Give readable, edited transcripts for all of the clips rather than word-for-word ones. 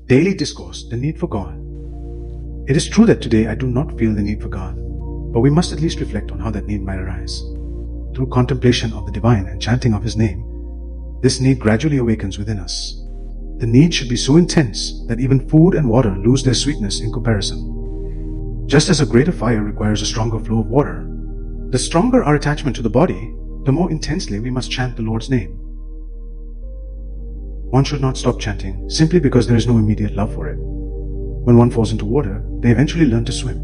Daily Discourse, the need for God. It is true that today I do not feel the need for God, but we must at least reflect on how that need might arise. Through contemplation of the divine and chanting of His name, this need gradually awakens within us. The need should be so intense that even food and water lose their sweetness in comparison. Just as a greater fire requires a stronger flow of water, the stronger our attachment to the body, the more intensely we must chant the Lord's name. One should not stop chanting simply because there is no immediate love for it. When one falls into water, they eventually learn to swim.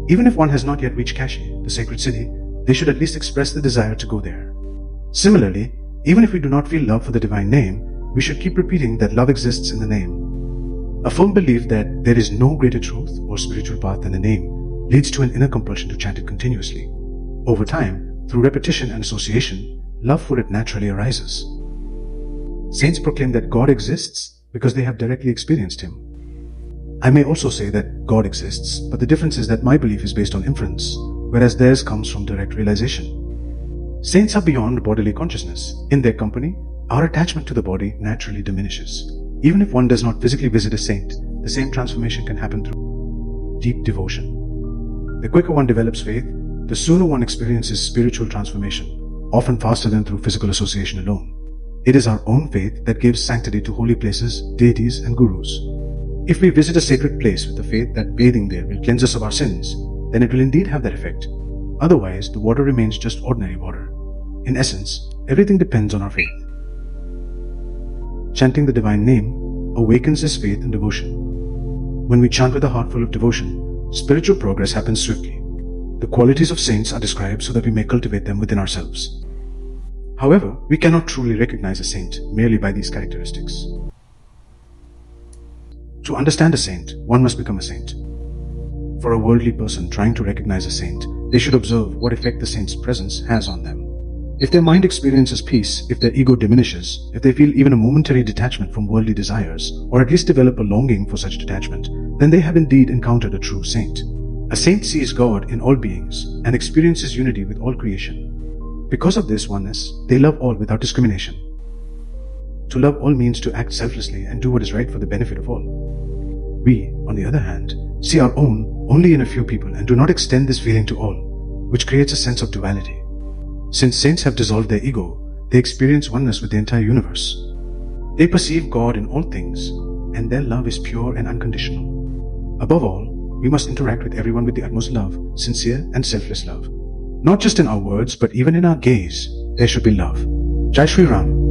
Even if one has not yet reached Kashi, the sacred city, they should at least express the desire to go there. Similarly, even if we do not feel love for the divine name, we should keep repeating that love exists in the name. A firm belief that there is no greater truth or spiritual path than the name leads to an inner compulsion to chant it continuously. Over time, through repetition and association, love for it naturally arises. Saints proclaim that God exists because they have directly experienced Him. I may also say that God exists, but the difference is that my belief is based on inference, whereas theirs comes from direct realization. Saints are beyond bodily consciousness. In their company, our attachment to the body naturally diminishes. Even if one does not physically visit a saint, the same transformation can happen through deep devotion. The quicker one develops faith, the sooner one experiences spiritual transformation, often faster than through physical association alone. It is our own faith that gives sanctity to holy places, deities, and gurus. If we visit a sacred place with the faith that bathing there will cleanse us of our sins, then it will indeed have that effect. Otherwise, the water remains just ordinary water. In essence, everything depends on our faith. Chanting the divine name awakens this faith and devotion. When we chant with a heart full of devotion, spiritual progress happens swiftly. The qualities of saints are described so that we may cultivate them within ourselves. However, we cannot truly recognize a saint merely by these characteristics. To understand a saint, one must become a saint. For a worldly person trying to recognize a saint, they should observe what effect the saint's presence has on them. If their mind experiences peace, if their ego diminishes, if they feel even a momentary detachment from worldly desires, or at least develop a longing for such detachment, then they have indeed encountered a true saint. A saint sees God in all beings and experiences unity with all creation. Because of this oneness, they love all without discrimination. To love all means to act selflessly and do what is right for the benefit of all. We, on the other hand, see our own only in a few people and do not extend this feeling to all, which creates a sense of duality. Since saints have dissolved their ego, they experience oneness with the entire universe. They perceive God in all things, and their love is pure and unconditional. Above all, we must interact with everyone with the utmost love, sincere and selfless love. Not just in our words, but even in our gaze, there should be love. Jai Shri Ram.